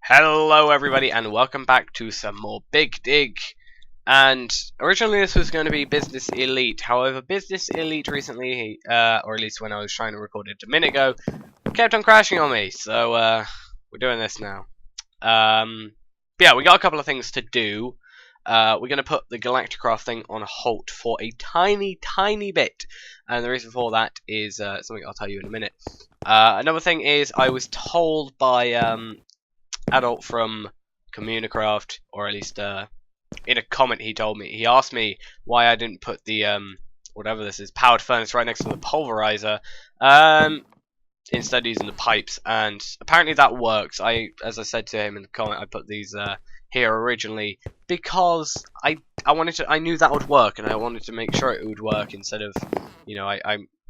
Hello everybody and welcome back to some more Big Dig. And originally this was going to be Business Elite, however Business Elite recently, or at least when I was trying to record it a minute ago, kept on crashing on me, so we're doing this now. Yeah, we got a couple of things to do. We're going to put the Galacticraft thing on halt for a tiny bit, and the reason for that is something I'll tell you in a minute. Another thing is I was told by adult from Communicraft, or at least in a comment he told me, he asked me why I didn't put the whatever this is, powered furnace right next to the pulverizer, instead using the pipes, and apparently that works. As I said to him in the comment, I put these here originally because I knew that would work, and I wanted to make sure it would work instead of,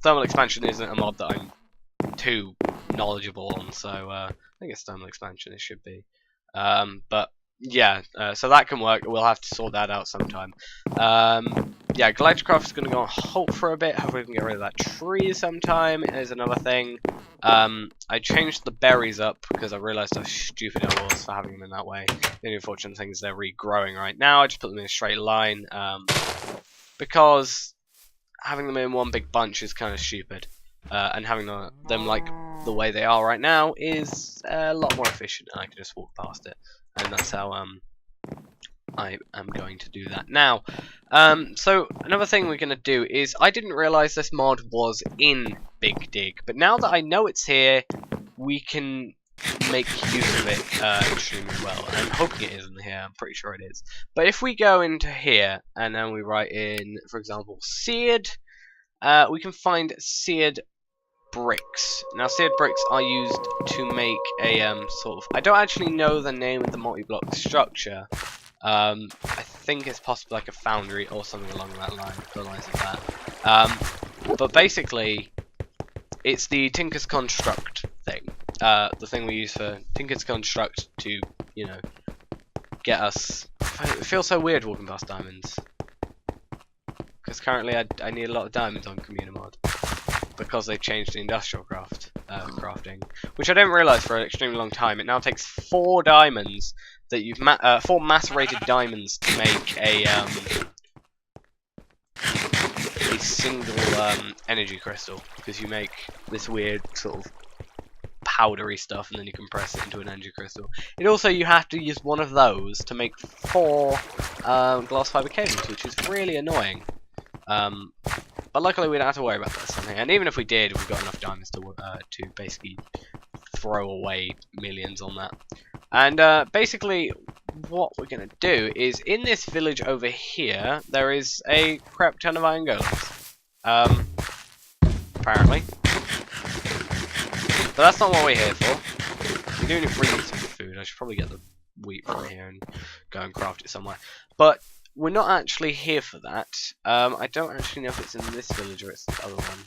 thermal expansion isn't a mod that I'm too knowledgeable on, so I think it's thermal expansion, it should be. But yeah, so that can work. We'll have to sort that out sometime. Yeah, Galacticraft is going to go on halt for a bit. Hopefully we can get rid of that tree sometime. There's another thing. I changed the berries up because I realised how stupid I was for having them in that way. The only unfortunate thing is they're regrowing right now. I just put them in a straight line because having them in one big bunch is kind of stupid. And having them like the way they are right now is a lot more efficient, and I can just walk past it, and that's how I am going to do that now. So another thing we're going to do is, I didn't realise this mod was in Big Dig, but now that I know it's here, we can make use of it extremely well. I'm hoping it is in here, I'm pretty sure it is. But if we go into here, and then we write in, for example, seared, we can find seared bricks. Now, seared bricks are used to make a sort of, I don't actually know the name of the multi-block structure. I think it's possibly like a foundry or something along that line, the lines of that. But basically, it's the Tinker's Construct thing. The thing we use for Tinker's Construct to, get us. It feels so weird walking past diamonds, because currently I need a lot of diamonds on Communimod, because they've changed the industrial crafting, which I didn't realise for an extremely long time. It now takes 4 diamonds that you've 4 macerated diamonds to make a single energy crystal, because you make this weird sort of powdery stuff and then you compress it into an energy crystal. And also you have to use one of those to make 4 glass fiber cables, which is really annoying. But luckily we don't have to worry about this on here, and even if we did, we've got enough diamonds to basically throw away millions on that. And basically what we're going to do is, in this village over here, there is a crap ton of iron golems. Apparently. But that's not what we're here for. We do need some food. I should probably get the wheat from here and go and craft it somewhere. But we're not actually here for that. I don't actually know if it's in this village or it's the other one.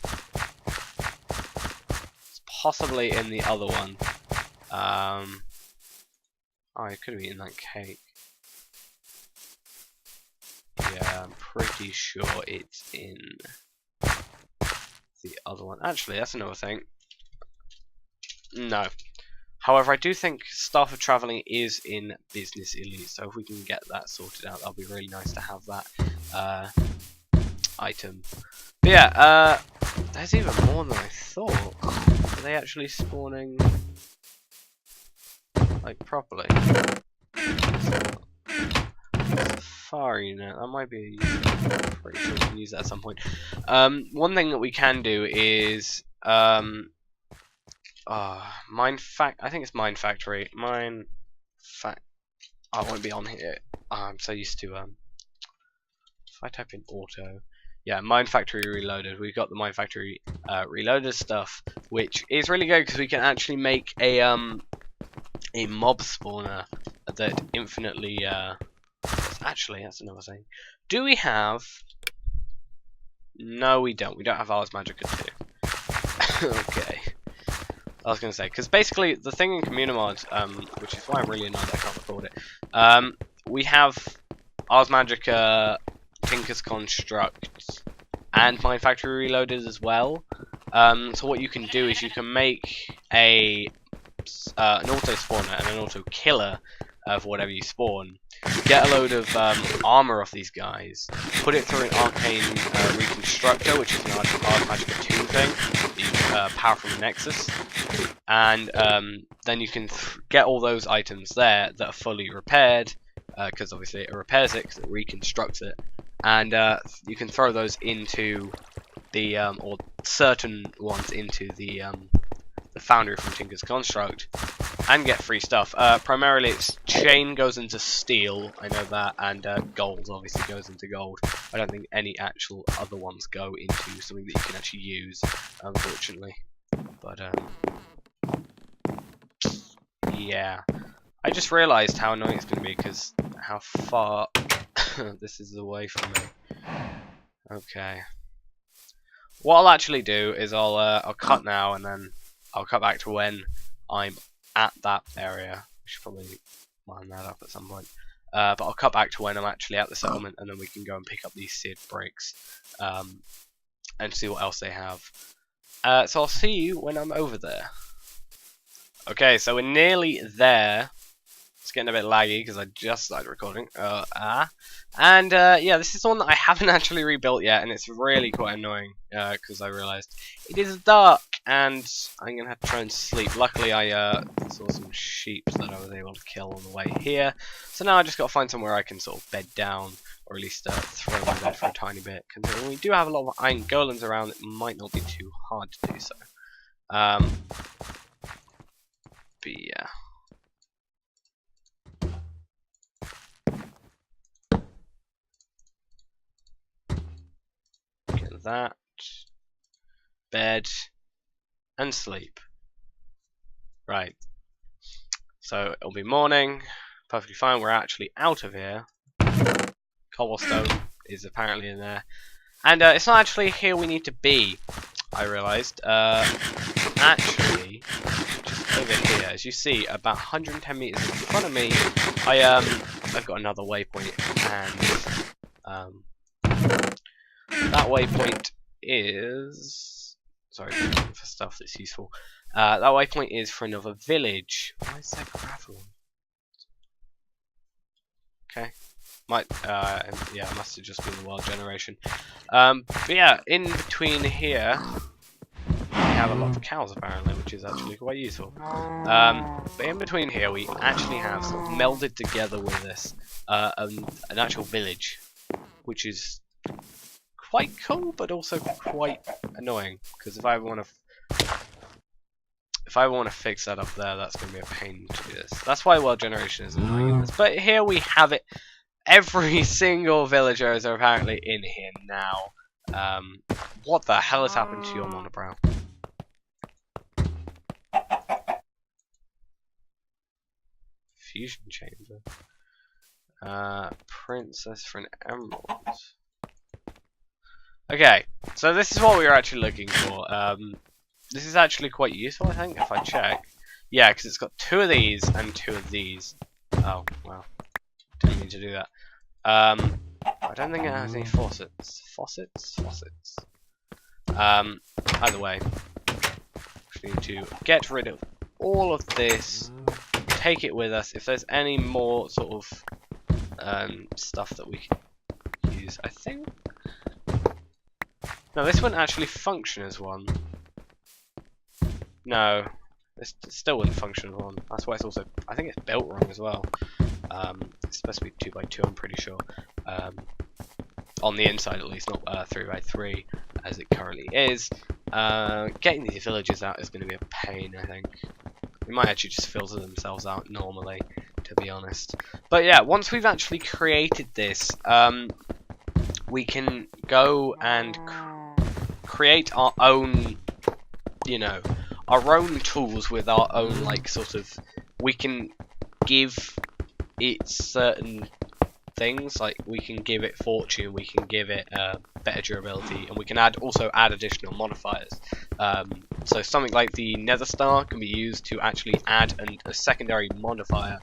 It's possibly in the other one. Oh, it could be in that cake. Yeah, I'm pretty sure it's in the other one. Actually, that's another thing. No. However, I do think Staff of Travelling is in Business Elite, so if we can get that sorted out, that'll be really nice to have that item. But yeah, there's even more than I thought. Are they actually spawning, like, properly? Safari net, that might be pretty sure we can use that at some point. One thing that we can do is I think it's Mine Factory. Oh, it won't be on here. I'm so used to if I type in auto. Yeah, Mine Factory Reloaded. We've got the Mine Factory Reloaded stuff, which is really good because we can actually make a mob spawner that infinitely actually, that's another thing. Do we have? No, we don't. We don't have Ars Magica 2. Okay. I was going to say, because basically the thing in Communimod, which is why I'm really annoyed I can't record it, we have Ars Magica, Tinker's Construct, and Mine Factory Reloaded as well. So what you can do is you can make a auto spawner and an auto killer of whatever you spawn. Get a load of armor off these guys. Put it through an arcane reconstructor, which is an Archmagica 2 thing that you power from the Nexus, and then you can get all those items there that are fully repaired, because obviously it repairs it, because it reconstructs it, and you can throw those into the or certain ones into the foundry from Tinker's Construct, and get free stuff. Primarily it's chain goes into steel, I know that, and gold obviously goes into gold. I don't think any actual other ones go into something that you can actually use, unfortunately. But yeah. I just realised how annoying it's going to be because how far this is away from me. Okay. What I'll actually do is I'll cut now, and then I'll cut back to when I'm at that area. I should probably line that up at some point. But I'll cut back to when I'm actually at the settlement, and then we can go and pick up these seared bricks and see what else they have. So I'll see you when I'm over there. Okay, so we're nearly there. It's getting a bit laggy because I just started recording. And yeah, this is the one that I haven't actually rebuilt yet, and it's really quite annoying because I realised it is dark and I'm gonna have to try and sleep. Luckily, I saw some sheep that I was able to kill on the way here, so now I just got to find somewhere I can sort of bed down, or at least throw my bed for a tiny bit. Considering we do have a lot of iron golems around, it might not be too hard to do so. But yeah. Get that. Bed. And sleep. Right. So it'll be morning. Perfectly fine. We're actually out of here. Cobblestone is apparently in there. And it's not actually here we need to be, I realised. Actually, just over here, as you see, about 110 meters in front of me, I've got another waypoint, and that waypoint is, sorry, for stuff that's useful. That waypoint is for another village. Why is that gravel? Okay. Yeah, it must have just been the world generation. But yeah, in between here, we have a lot of cows apparently, which is actually quite useful. But in between here, we actually have sort of melded together with this an actual village, which is quite cool, but also quite annoying. Because if I ever want to fix that up there, that's going to be a pain to do this. That's why world generation is annoying in this. But here we have it. Every single villager is apparently in here now. What the hell has happened to your monobrow? Fusion chamber. Princess for an emerald. Okay, so this is what we were actually looking for. This is actually quite useful, I think, if I check. Yeah, because it's got 2 of these and 2 of these. Oh, wow. Didn't mean to do that. I don't think it has any faucets. Faucets? Either way, we need to get rid of all of this, take it with us. If there's any more sort of stuff that we can use, I think. No, this wouldn't actually function as one. No, this still wouldn't function as one. That's why it's also, I think it's built wrong as well. It's supposed to be 2x2, I'm pretty sure. On the inside at least, not 3x3 as it currently is. Getting these villages out is going to be a pain, I think. They might actually just filter themselves out normally, to be honest. But yeah, once we've actually created this, we can go and create our own, our own tools with our own, sort of, we can give it certain things, like we can give it fortune, we can give it better durability, and we can also add additional modifiers. So something like the Nether Star can be used to actually add a secondary modifier,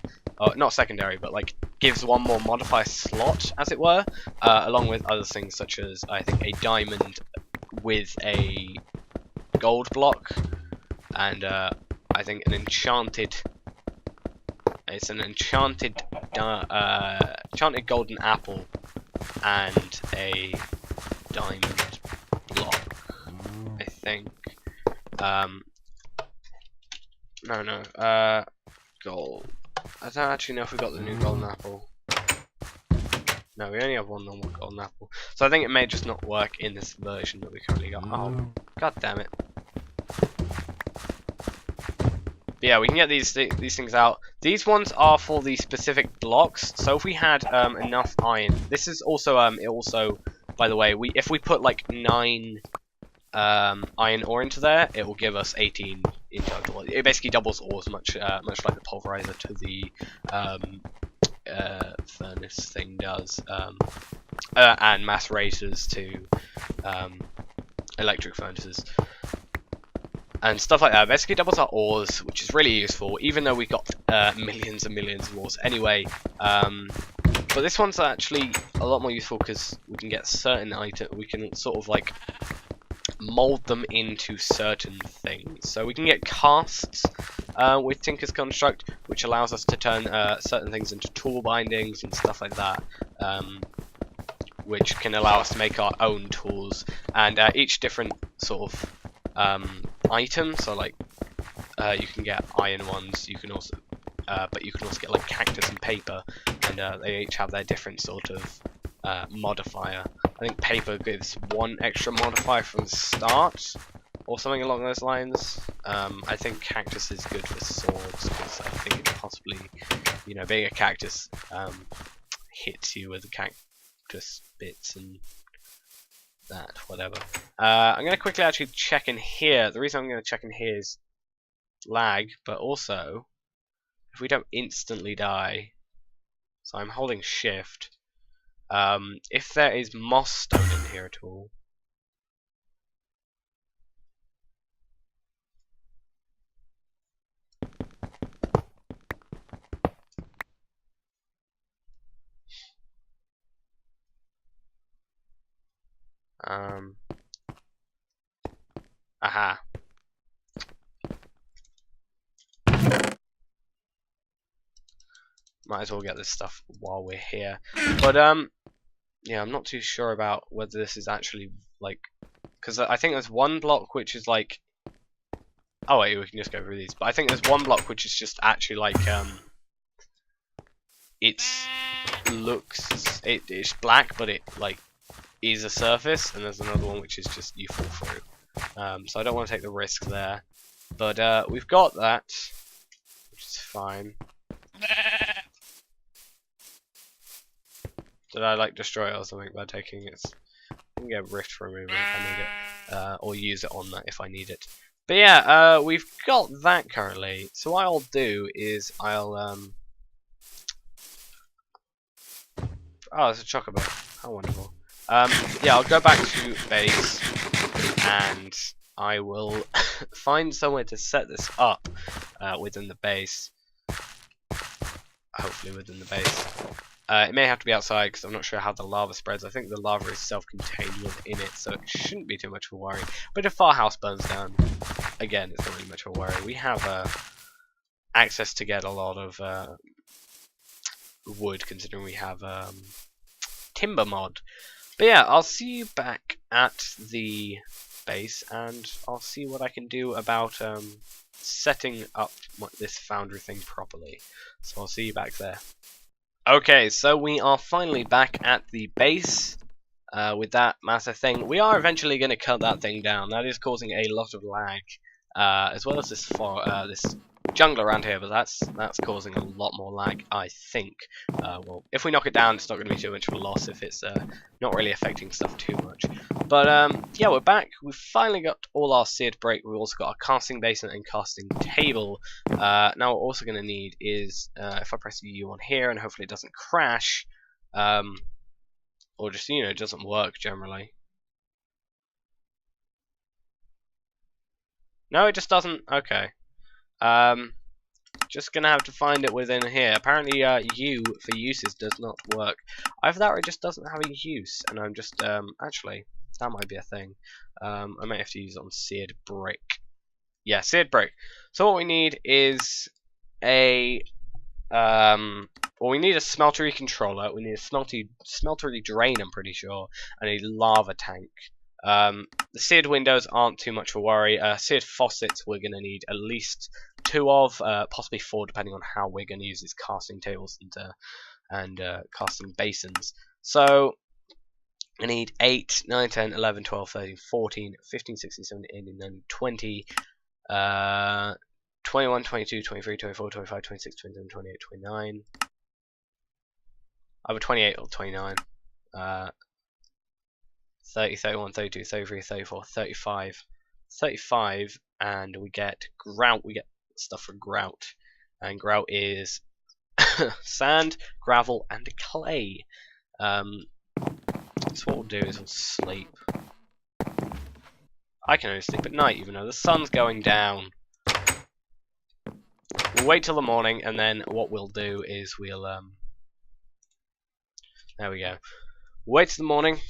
not secondary, but gives one more modifier slot, as it were, along with other things such as, I think, a diamond with a gold block, and I I think an enchanted. It's an enchanted golden apple and a diamond block. I think. No. Gold. I don't actually know if we got the new golden apple. No, we only have one normal golden apple. So I think it may just not work in this version that we currently got. Oh, god damn it. But yeah, we can get these things out. These ones are for the specific blocks. So if we had enough iron, this is also it also, by the way, if we put like 9 iron ore into there, it will give us 18 in total. It basically doubles ores, much like the pulverizer to the furnace thing does, and macerators to electric furnaces and stuff like that. Basically doubles our ores, which is really useful, even though we got millions and millions of ores anyway. But this one's actually a lot more useful because we can get certain items. We can sort of like mold them into certain things. So we can get casts with Tinker's Construct, which allows us to turn certain things into tool bindings and stuff like that, which can allow us to make our own tools. And each different sort of item, so like you can get iron ones, you can also but you can also get like cactus and paper, and they each have their different sort of modifier. I think paper gives 1 extra modifier from the start, or something along those lines. I think cactus is good for swords, because I think it possibly, you know, being a cactus hits you with the cactus bits and that, whatever. I'm going to quickly actually check in here. The reason I'm going to check in here is lag, but also if we don't instantly die, so I'm holding shift. If there is moss stone in here at all. Aha. Might as well get this stuff while we're here. But yeah, I'm not too sure about whether this is actually like, because I think there's one block which is like, oh wait, we can just go through these. But I think there's one block which is just actually like it's black, but it like is a surface, and there's another one which is just you fall through. So I don't want to take the risk there. But we've got that, which is fine. Did I like destroy it or something by taking it? I can get rift removal if I need it, or use it on that if I need it. But yeah, we've got that currently. So what I'll do is I'll oh, it's a chocobo. How wonderful. Yeah, I'll go back to base and I will find somewhere to set this up within the base. Hopefully within the base. It may have to be outside because I'm not sure how the lava spreads. I think the lava is self-contained within it, so it shouldn't be too much of a worry. But if our house burns down, again, it's not really much of a worry. We have access to get a lot of wood, considering we have timber mod. But yeah, I'll see you back at the base, and I'll see what I can do about setting up this foundry thing properly. So I'll see you back there. Okay, so we are finally back at the base with that massive thing. We are eventually going to cut that thing down. That is causing a lot of lag, as well as this jungle around here, but that's causing a lot more lag, I think. Well, if we knock it down, it's not going to be too much of a loss if it's not really affecting stuff too much. But yeah, we're back. We've finally got all our seared brick. We've also got our casting basin and casting table. Now what we're also going to need is, if I press U on here, and hopefully it doesn't crash, or just, you know, it doesn't work generally. No, it just doesn't. Okay. Just gonna have to find it within here. Apparently, U for uses does not work. Either that or it just doesn't have a use, and I'm just actually that might be a thing. I might have to use it on seared brick. Yeah, seared brick. So what we need is a well, we need a smeltery controller. We need a smeltery drain, I'm pretty sure, and a lava tank. The seared windows aren't too much of a worry. Seared faucets we're going to need at least 2 of, possibly 4 depending on how we're going to use these casting tables and casting basins. So I need 8, 9, 10, 11, 12, 13, 14, 15, 16, 17, 18, 19, 20, 21, 22, 23, 24, 25, 26, 27, 28, 29. Either 28 or 29. 30, 31, 32, 33, 34, 35. 35, and we get grout. We get stuff for grout. And grout is sand, gravel, and clay. So what we'll do is we'll sleep. I can only sleep at night, even though the sun's going down. We'll wait till the morning, and then what we'll do is we'll there we go. Wait till the morning,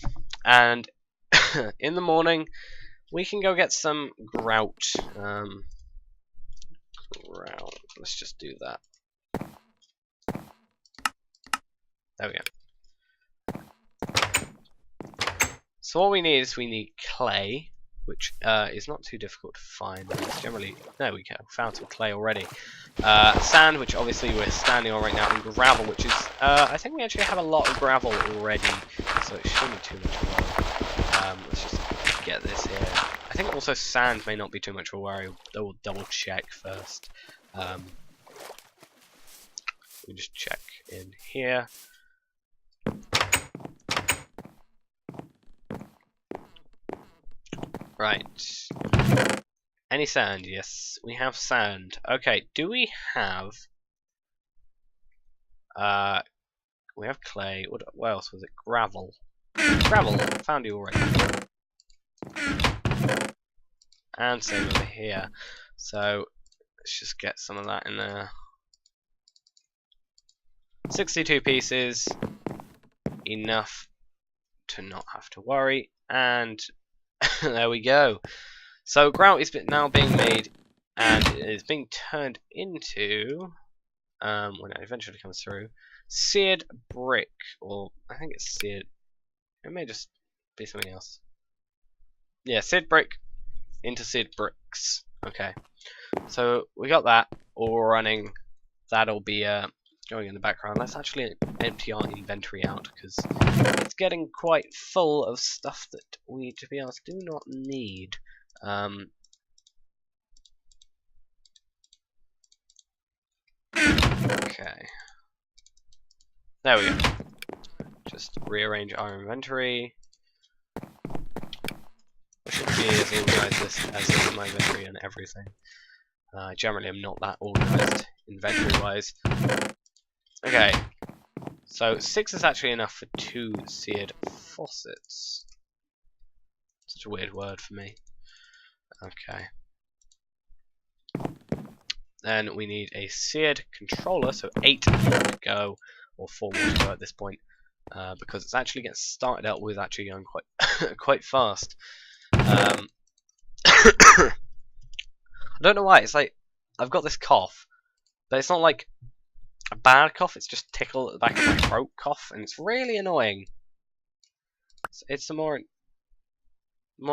and in the morning we can go get some grout. Grout. Let's just do that. There we go. So what we need is we need clay, which is not too difficult to find. It's generally, there we go, found some clay already. Sand, which obviously we're standing on right now, and gravel, which is, I think we actually have a lot of gravel already, so it shouldn't be too much of a worry. Let's just get this here. I think also sand may not be too much of a worry, though we'll double check first. We just check in here. Right. Any sand? Yes, we have sand. Okay, do we have... we have clay. What else was it? Gravel. Gravel! Found you already. And same over here. So, let's just get some of that in there. 62 pieces. Enough to not have to worry. And... there we go. So grout is now being made, and it is being turned into, when it eventually comes through, seared brick, or I think it's seared. It may just be something else. Yeah, seared brick into seared bricks. Okay, so we got that all running. That'll be going in the background. Let's actually empty our inventory out, because it's getting quite full of stuff that we, to be honest, do not need. Okay. There we go. Just rearrange our inventory. I should be as organised as my inventory and everything. Generally, I'm not that organised inventory-wise. Okay. So 6 is actually enough for 2 seared faucets. Such a weird word for me. Okay. Then we need a seared controller, so 8 more to go, or 4 more to go at this point, because it's actually getting started out with actually going quite quite fast. I don't know why. It's like I've got this cough, but it's not like a bad cough. It's just tickle at the back of my throat cough, and it's really annoying. It's the more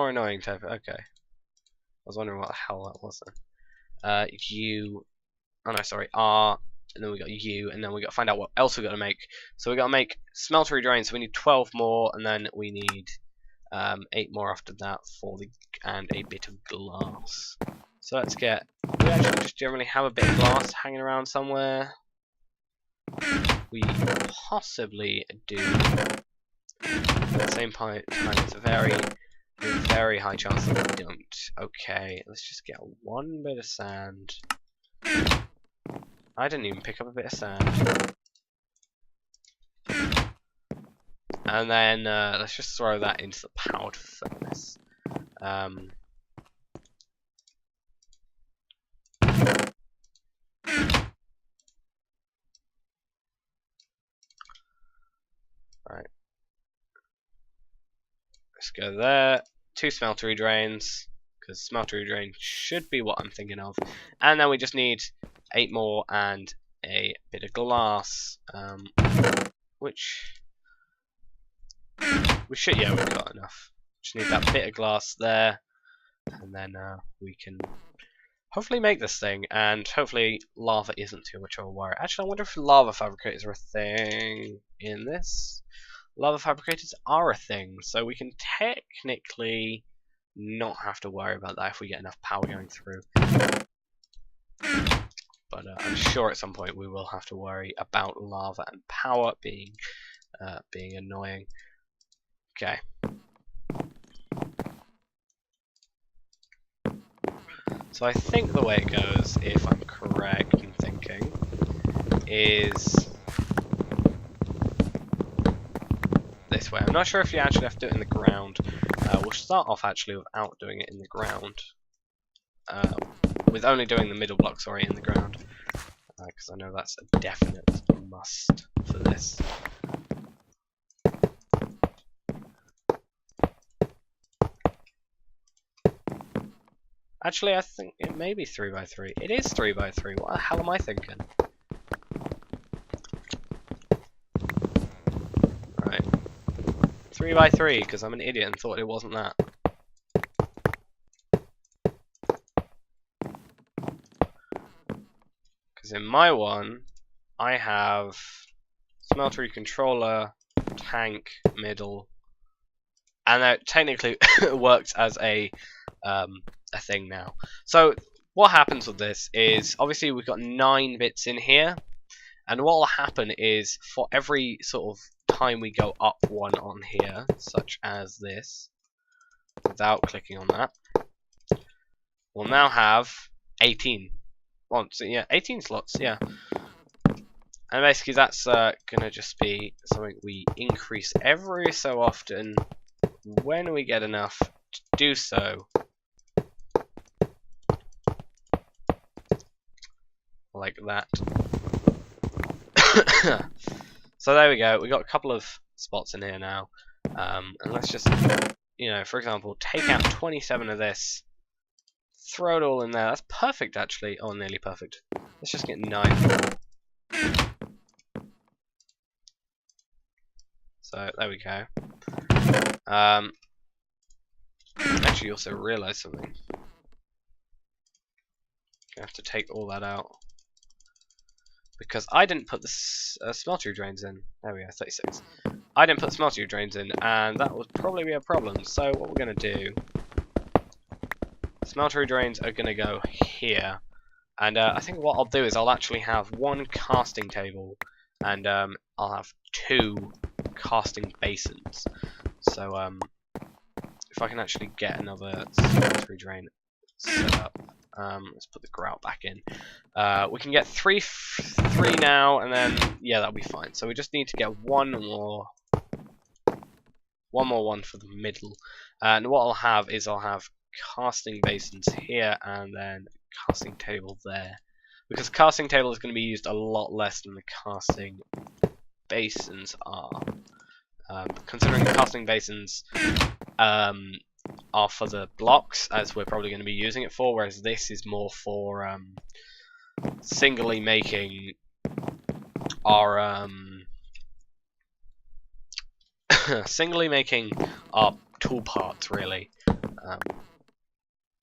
annoying type. Okay, I was wondering what the hell that was then. U, oh no, sorry, R, and then we got U, and then we got to find out what else we got to make. So we got to make smeltery drains. So we need 12 more, and then we need 8 more after that and a bit of glass. So let's get. We actually just generally have a bit of glass hanging around somewhere. We possibly do. At the same time, it's a very high chance that we don't. Okay, let's just get 1 bit of sand. I didn't even pick up a bit of sand. And then let's just throw that into the powered furnace. Right. Let's go there. 2 smeltery drains. because smeltery drain should be what I'm thinking of. And then we just need 8 more and a bit of glass, which we should, yeah, we've got enough. Just need that bit of glass there, and then we can hopefully make this thing, and hopefully lava isn't too much of a worry. Actually, I wonder if lava fabricators are a thing in this. Lava fabricators are a thing, so we can technically not have to worry about that if we get enough power going through. But I'm sure at some point we will have to worry about lava and power being annoying. Okay. So I think the way it goes, if I'm correct in thinking, is this way. I'm not sure if you actually have to do it in the ground. We'll start off actually without doing it in the ground. With only doing the middle block, sorry, in the ground. Because I know that's a definite must for this. Actually, I think it may be 3x3. It is 3x3. What the hell am I thinking? Right. 3x3, because I'm an idiot and thought it wasn't that. Because in my one, I have smeltery controller, tank, middle, and that technically works as a thing now. So what happens with this is, obviously we've got 9 bits in here, and what will happen is for every sort of time we go up one on here, such as this, without clicking on that, we'll now have 18. So yeah, 18 slots, yeah. And basically that's gonna just be something we increase every so often when we get enough to do so. Like that. So there we go, we got a couple of spots in here now. And let's just, you know, for example, take out 27 of this, throw it all in there. That's perfect actually. Oh, nearly perfect. Let's just get 9 more. So there we go. Actually also realised something. I have to take all that out. Because I didn't put the smeltery drains in. There we go, 36. I didn't put the smeltery drains in, and that would probably be a problem. So what we're going to do, smeltery drains are going to go here. And I think what I'll do is I'll actually have 1 casting table, and I'll have 2 casting basins. So if I can actually get another smeltery drain set up. Let's put the grout back in. We can get 3 now, and then yeah, that'll be fine. So we just need to get one more one for the middle. And what I'll have is I'll have casting basins here, and then casting table there. Because casting table is going to be used a lot less than the casting basins are. Considering the casting basins are for the blocks, as we're probably going to be using it for, whereas this is more for singly making our tool parts, really.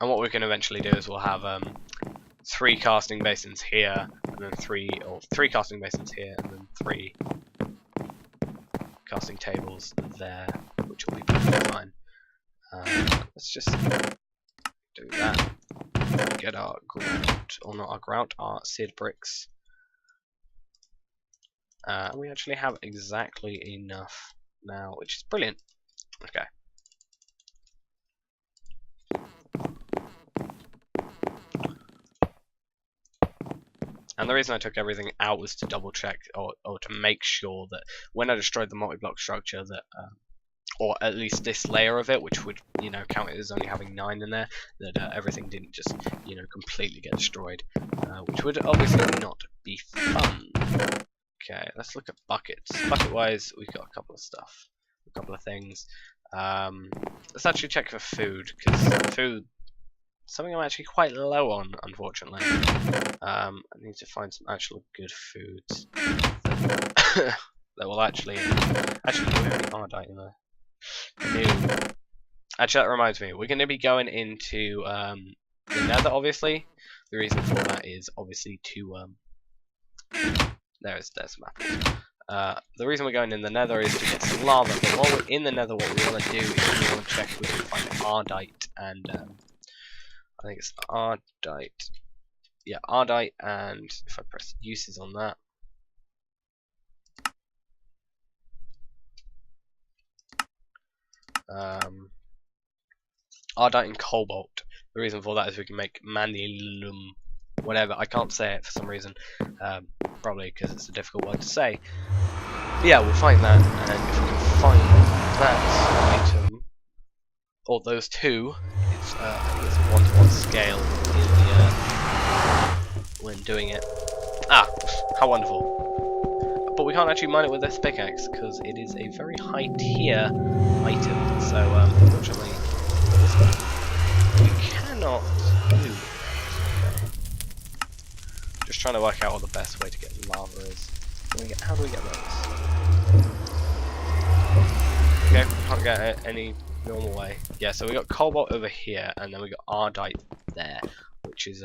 And what we can eventually do is we'll have 3 casting basins here, and then 3 casting basins here, and then 3 casting tables there, which will be perfectly fine. Let's just do that. Get our grout, or not our grout, our seared bricks. We actually have exactly enough now, which is brilliant. Okay. And the reason I took everything out was to double check, or to make sure that when I destroyed the multi-block structure that or at least this layer of it, which would, you know, count it as only having 9 in there, that everything didn't just, you know, completely get destroyed, which would obviously not be fun. Okay, let's look at buckets. Bucket-wise, we've got a couple of stuff, a couple of things. Let's actually check for food, because food something I'm actually quite low on, unfortunately. I need to find some actual good foods that will actually we have ardite in there. Actually, that reminds me, we're going to be going into the Nether, obviously. The reason for that is obviously to there's some apples. The reason we're going in the Nether is to get some lava, but while we're in the Nether, what we want to do is we want to check if we can find ardite and I think it's ardite. Yeah, ardite, and if I press uses on that, ardite and cobalt. The reason for that is we can make manilum, whatever. I can't say it for some reason, probably because it's a difficult word to say. But yeah, we'll find that, and if we can find that item, or those two, it's I think it's a 1-to-1 scale in the when doing it. Ah, how wonderful! But we can't actually mine it with this pickaxe because it is a very high tier item. So unfortunately, we cannot do that. Just trying to work out what the best way to get lava is. How do we get those? Okay, we can't get it any normal way. Yeah, so we got cobalt over here, and then we got ardite there, which is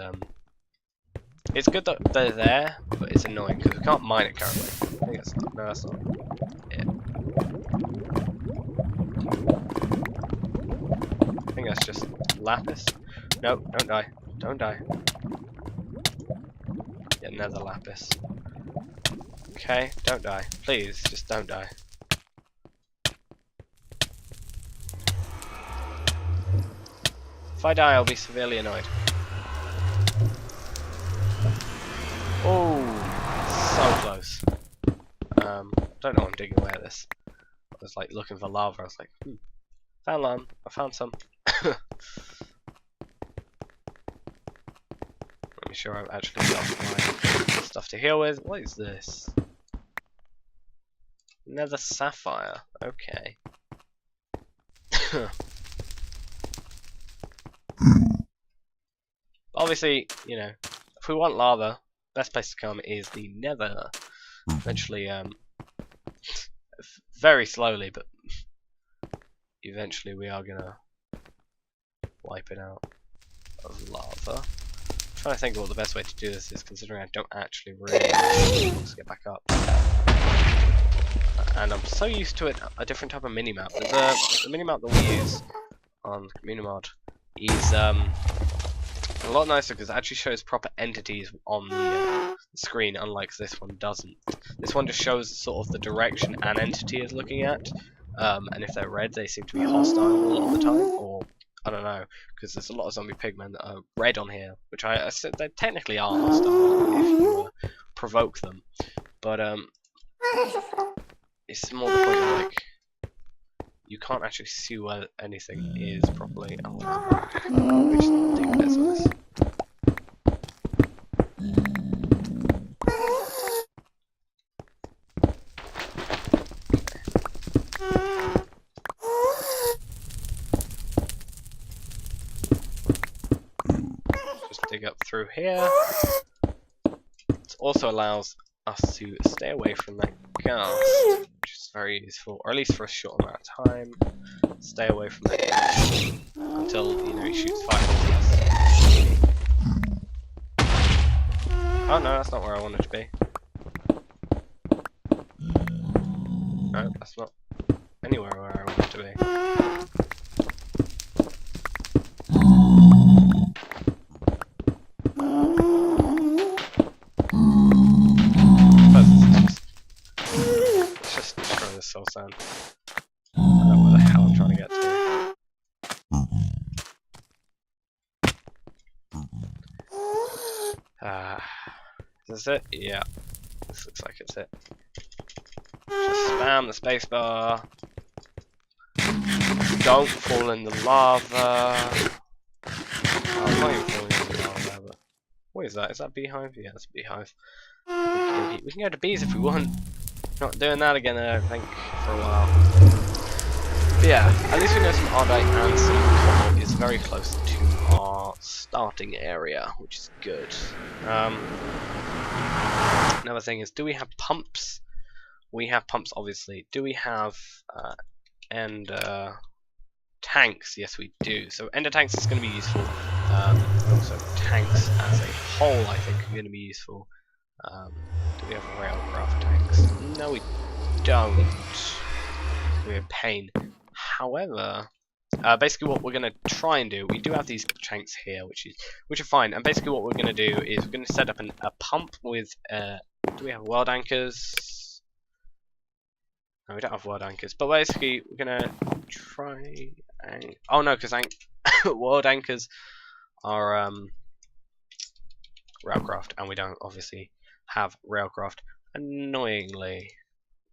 it's good that they're there, but it's annoying because we can't mine it currently. I think that's not. No, that's not it. I think that's just lapis. No, don't die. Don't die. Get another lapis. Okay, don't die. Please, just don't die. If I die, I'll be severely annoyed. Oh, so close. Don't know I'm digging away at this. I was like looking for lava. I was like, found lava. I found some. Let me sure I've actually got my stuff to heal with. What is this? Nether sapphire. Okay. Obviously, you know, if we want lava, best place to come is the Nether. Eventually, very slowly, but eventually we are gonna wipe it out of lava. I'm trying to think of what the best way to do this is, considering I don't actually really let's get back up. And I'm so used to it, a different type of minimap. There's the minimap that we use on Communimod is a lot nicer because it actually shows proper entities on the screen, unlike this one doesn't. This one just shows sort of the direction an entity is looking at, and if they're red, they seem to be hostile a lot of the time, or I don't know, because there's a lot of zombie pigmen that are red on here, which I said they technically are hostile if you provoke them, but it's more the point of like you can't actually see where anything is properly. Oh, we just dig bits on this. Just dig up through here. It also allows us to stay away from that ghast, which is very useful, or at least for a short amount of time. Stay away from that ghast until, you know, he shoots fire at us. Oh no, that's not where I wanted to be. No, that's not anywhere where I wanted to be. Soul sand. I don't know where the hell I'm trying to get to. Is this it? Yeah. This looks like it's it. Just spam the spacebar. Don't fall in the lava. Oh, I'm not even falling in the lava, but what is that? Is that a beehive? Yeah, that's a beehive. We can go to bees if we want. Not doing that again, I don't think, for a while. But yeah, at least we know some ardite and some cobalt is very close to our starting area, which is good. Another thing is, do we have pumps? We have pumps, obviously. Do we have tanks? Yes, we do. So ender tanks is going to be useful. Also, tanks as a whole, I think, are going to be useful. Do we have railcraft tanks? No, we don't. We're a pain. However, basically what we're going to try and do, we do have these tanks here, which are fine. And basically what we're going to do is we're going to set up a pump with. Do we have world anchors? No, we don't have world anchors. But basically we're going to try. Oh no, because world anchors are railcraft, and we don't obviously have railcraft, annoyingly.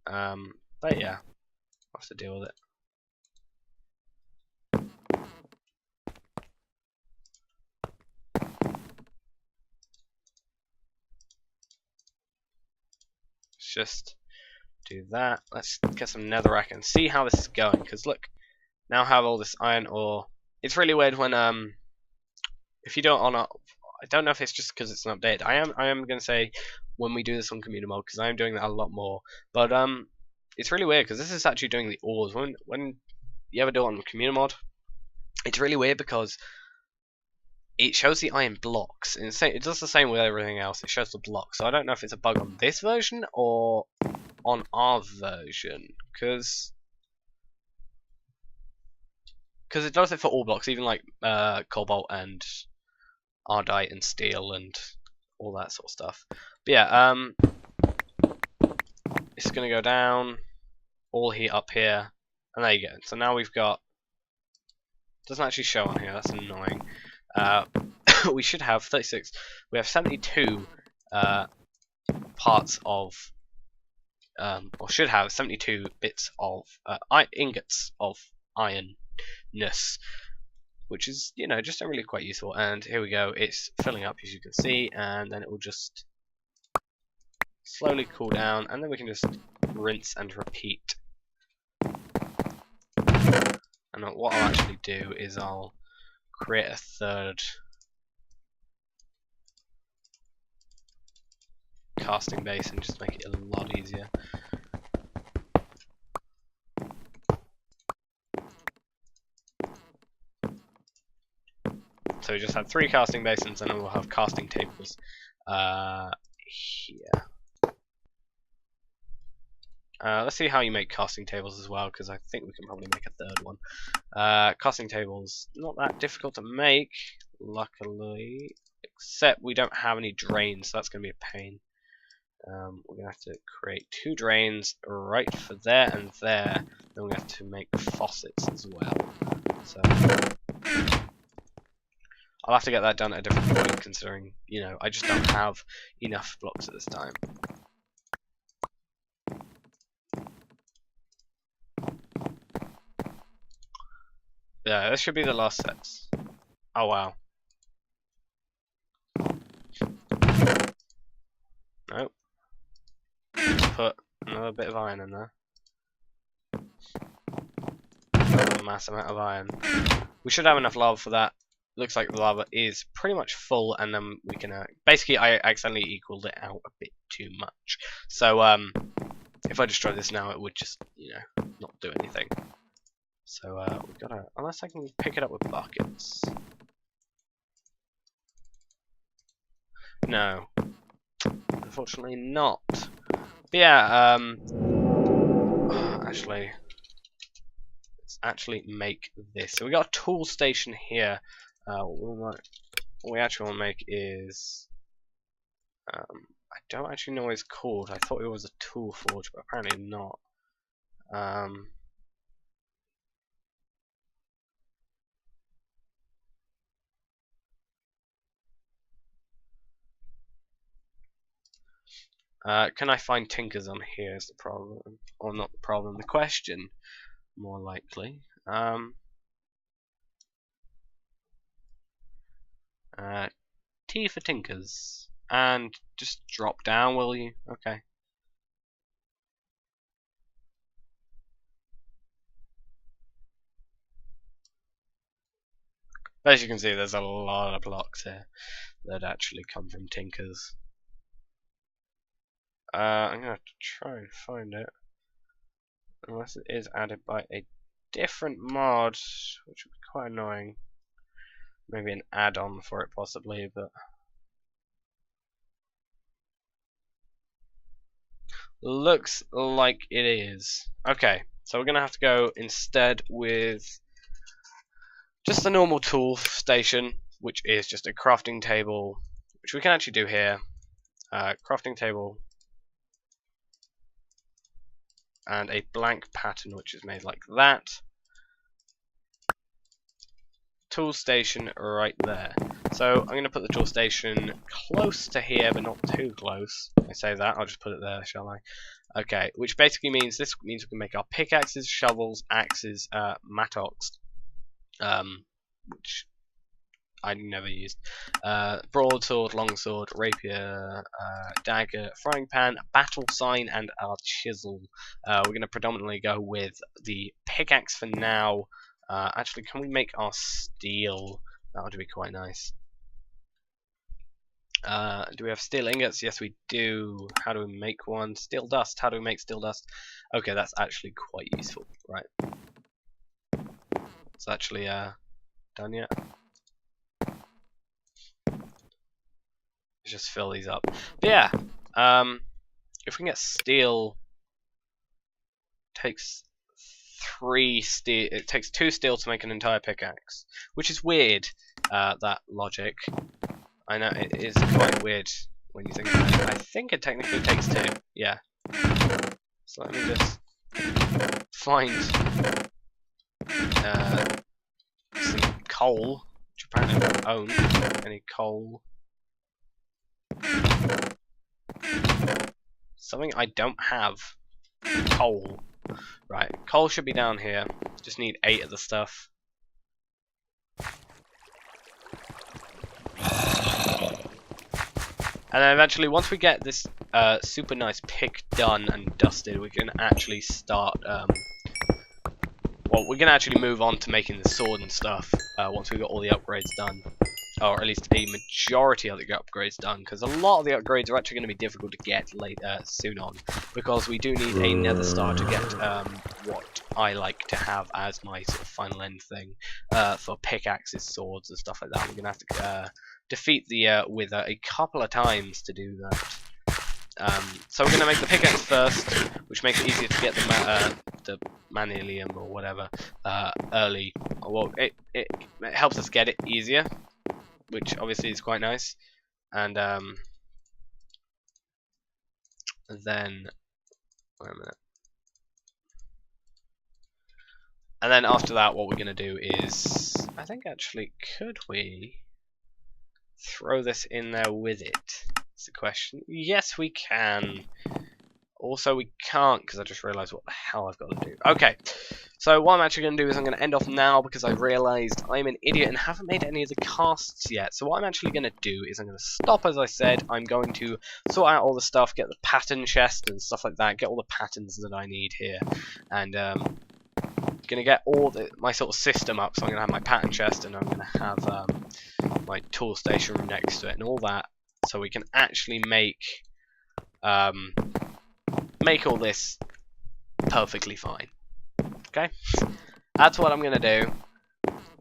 But yeah, I'll have to deal with it. Let's just do that. Let's get some netherrack and see how this is going. Because look, now I have all this iron ore. It's really weird when if you do it on a, I don't know if it's just because it's an update. I am gonna say when we do this on community mode, because I am doing that a lot more. But it's really weird because this is actually doing the ores. When you ever do it on community mod, it's really weird because it shows the iron blocks. And it does the same with everything else. It shows the blocks. So I don't know if it's a bug on this version or on our version, because it does it for all blocks, even like cobalt and ardite and steel and all that sort of stuff. But yeah, it's gonna go down, all heat up here, and there you go. So now we've got. Doesn't actually show on here. That's annoying. We should have 36. We have 72 parts of, or should have 72 bits of ingots of ironness, which is, you know, just really quite useful. And here we go. It's filling up, as you can see, and then it will just slowly cool down, and then we can just rinse and repeat. And what I'll actually do is I'll create a third casting base and just make it a lot easier. So we just have 3 casting basins, and then we'll have casting tables here. Let's see how you make casting tables as well, because I think we can probably make a third one. Casting tables, not that difficult to make, luckily, except we don't have any drains, so that's going to be a pain. We're going to have to create 2 drains right for there and there. Then we have to make faucets as well. So I'll have to get that done at a different point, considering, you know, I just don't have enough blocks at this time. Yeah, this should be the last sets. Oh wow. Nope. Just put another bit of iron in there. Another mass amount of iron. We should have enough lava for that. Looks like the lava is pretty much full, and then we can basically I accidentally equaled it out a bit too much. So if I destroy this now, it would just, you know, not do anything. So we've got to, unless I can pick it up with buckets. No, unfortunately not. But yeah, actually, let's actually make this. So we got a tool station here. What we actually want to make is, I don't actually know what it's called. I thought it was a tool forge, but apparently not. Can I find tinkers on here is the problem. Or not the problem, the question, more likely. T for tinkers. And just drop down, will you? Okay. But as you can see, there's a lot of blocks here that actually come from Tinkers. I'm gonna have to try and find it, unless it is added by a different mod, which would be quite annoying. Maybe an add-on for it, possibly, but looks like it is. Okay, so we're gonna have to go instead with just the normal tool station, which is just a crafting table, which we can actually do here. Crafting table and a blank pattern, which is made like that. Tool station right there. So I'm going to put the tool station close to here, but not too close. I say that, I'll just put it there, shall I? Okay, which basically means we can make our pickaxes, shovels, axes, mattocks, which I never used, broadsword, longsword, rapier, dagger, frying pan, battle sign, and our chisel. We're going to predominantly go with the pickaxe for now. Actually, can we make our steel? That would be quite nice. Do we have steel ingots? Yes, we do. How do we make one? Steel dust. How do we make steel dust? Okay, that's actually quite useful. Right. It's actually done yet. Let's just fill these up. But yeah. If we can get steel, takes 3 steel. It takes 2 steel to make an entire pickaxe, which is weird. That logic. I know it is quite weird when you think about it. I think it technically takes 2. Yeah. So let me just find some coal, which apparently I don't own any coal. Something I don't have. Coal. Right, coal should be down here. Just need 8 of the stuff. And then eventually, once we get this super nice pick done and dusted, we can actually start. Well, we can actually move on to making the sword and stuff once we've got all the upgrades done, or at least a majority of the upgrades done. Because a lot of the upgrades are actually going to be difficult to get soon on, because we do need a nether star to get what I like to have as my sort of final end thing for pickaxes, swords, and stuff like that. We're going to have to defeat the Wither a couple of times to do that. So we're going to make the pickaxe first, which makes it easier to get the manilium or whatever early. Well, it helps us get it easier, which obviously is quite nice. And then wait a minute. And then after that, what we're going to do is, I think actually, could we throw this in there with it? That's the question. Yes, we can. Also, we can't, because I just realised what the hell I've got to do. Okay, so what I'm actually going to do is I'm going to end off now, because I realised I'm an idiot and haven't made any of the casts yet. So what I'm actually going to do is I'm going to stop, as I said. I'm going to sort out all the stuff, get the pattern chest and stuff like that, get all the patterns that I need here, and going to get all my sort of system up. So I'm going to have my pattern chest, and I'm going to have my tool station next to it, and all that, so we can actually make all this perfectly fine. Okay, that's what I'm gonna do.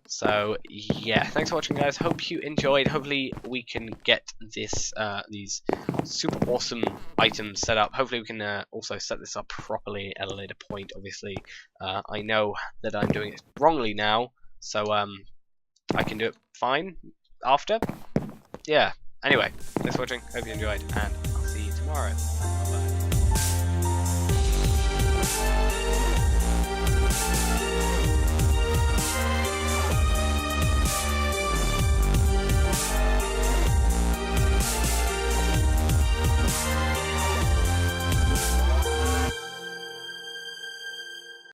So yeah, thanks for watching, guys. Hope you enjoyed. Hopefully we can get this these super awesome items set up. Hopefully we can also set this up properly at a later point. Obviously, I know that I'm doing it wrongly now, so I can do it fine after. Yeah. Anyway, thanks for watching. Hope you enjoyed, and I'll see you tomorrow.